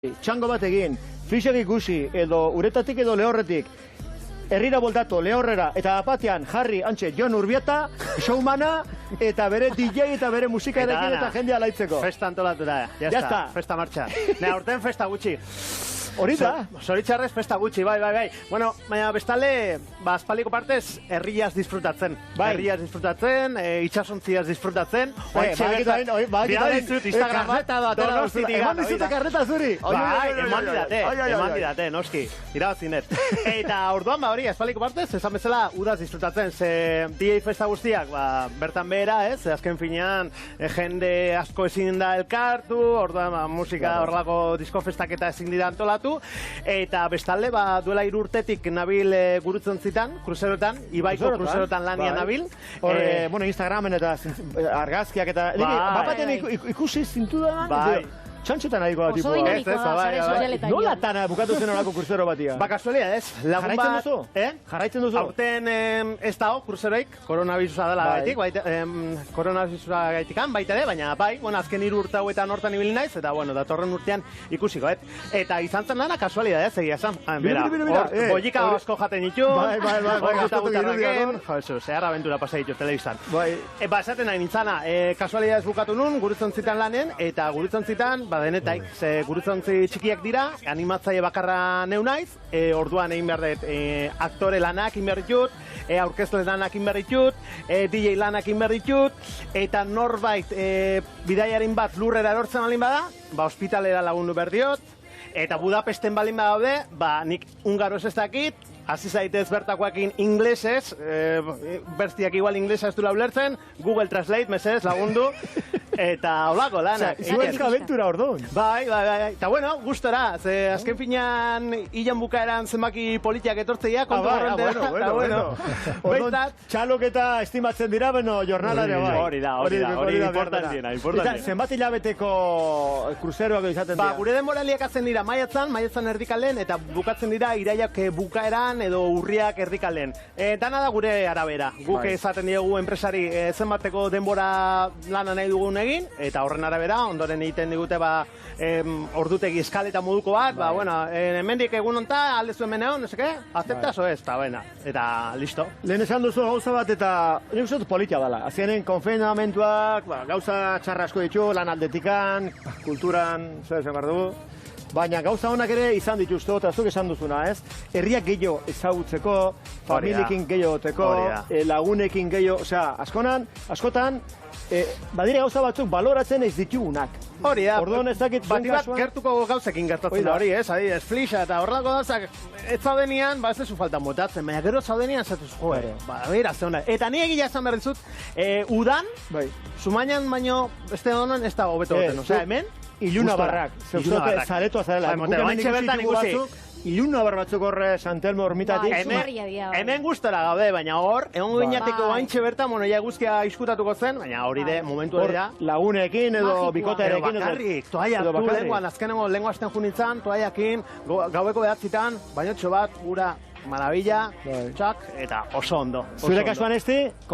Txango bat egin, fixek ikusi, edo uretatik edo lehorretik, herrira boldatu, lehorrera, eta apatian jarri, antxe, Jon Urbieta, showmana, eta bere DJ eta bere musikarekin eta jendea laitzeko. Festa antolatu da, ya está, festa marcha. Ne, aurten festa gutxi. Hori da? Zoritxarrez festa gutxi, bai. Bueno, baina bestale, aspaldiko partez, herriaz disfrutatzen. Herriaz disfrutatzen, itxasontziaz disfrutatzen. Bidal dizut, Instagram bat, eman dizute karreta zuri. Eman didate, noski, irabazinet. Eta orduan, hori, aspaldiko partez, esan bezala, udaz disfrutatzen. Ze DJ festa guztiak, bertan behera, ez? Azken finean, jende asko ezin da elkartu, orduan, musika horrelako disko festaketa ezin dira antolatu. Eta bestalde, duela 3 urtetik nabil gurutzentzitan, kruzerotan, Ibaiko kruzerotan lanian nabil. Bueno, Instagramen eta argazkiak eta... Bapaten ikusi zintu da? Txantxetan nahikoa, tipo. Oso dinamikoa, sare sozialetan. Nola tana bukatu zen horako kruzero batia? Kasualia, ez? Jarraitzen duzu? Jarraitzen duzu? Aurten ez dago kruzeroik, koronabirusa dela gaitik, koronabirusa gaitikan, baita ere, baina bai, azken 3 urte hauetan hortan ibili naiz, eta datorren urtean ikusiko, Eta izan zen lana kasualia, egia esan. Mira, bollika asko jaten ditu, gustatu girudiakon. Zehar abentura pasa ditu, telebistan. Esaten nahi nintzana, kasualia ez bukatu nun, gurutzentzitan lanen, eta gurutzentzitan, denetaik, ze gurutzontzi txikiak dira, animatzaile bakarra neu naiz, orduan egin behar dut aktore lanak egin behar ditut, aurkezle lanak egin behar ditut, DJ lanak egin behar ditut, eta norbait bidaiarin bat lurrera erortzen balin bada, ospitalera lagundu behar diot, eta Budapesten balin badaude, nik ungaroz ez dakit, hasi zaitez bertakoekin inglesez, bertiak igual inglesa ez dula ulertzen, Google Translate, mesez, lagundu, eta holako lanak. Zuezka aventura orduan. Bai. Eta bueno, gustora, ze azken finean hilan bukaeran zenbaki politiak etortzeia, kontu horrentea. Orduan, txalok eta estimatzen dira, jornalare bai. Hori importantiena. Zenbat hilabeteko kruzeroak izaten dira? Gure denboraliak atzen dira maiatzan erdikalen, eta bukatzen dira iraiak bukaeran edo urriak erdikalen. Dana da gure arabera. Guk esaten diegu enpresari zenbateko denbora lana nahi dugun egin, eta horren arabera, ondoren egiten digute ordutegi eskaleta moduko bat, hemendik egun onta, aldezu hemen egon, aceptas o ez, eta listo. Lehen esan duzu gauza bat, eta nik uste dut politia dela. Azkenen konfinamentuak, gauza txarra asko ditu, lan aldetikan, kulturan, zer esan behar dugu. Baina gauza honak ere izan dituzte, eta zuk esan duzuna, ez? Herriak gehiago ezagutzeko, familiekin gehiago oteko, lagunekin gehiago, askotan, badire gauza batzuk baloratzen ez ditugunak. Hori da, orduan ez dakit bati bat gertuko gauzekin gertatzen da hori, ez? Ez flixa eta horrelako gauzak, ez zaudenian, ez dezu faltan botatzen, baina gero zaudenian zatuz, bera, zeuna. Eta ni egia esan behar dizut, udan, Zumainan baino, ez da hobeto goten, hemen, Iluna barrak, zeuzote zaretoa zarela. Baintxe bertan ikusi. Iluna bar batzuk horre Santelmo hormitatik. Hemen gustora gaude, baina hor, egon gineateko baintxe bertan, guzkia izkutatuko zen, baina hori de, momentu hori da. Lagunekin edo bikotarekin. Bakarrik, toaia, tu lenguan, azkenengo lengua azten junitzen, toaiakin, gaueko behatzitan, bainotxo bat, gura, maravilla, txak, eta oso ondo. Zure kasuan esti?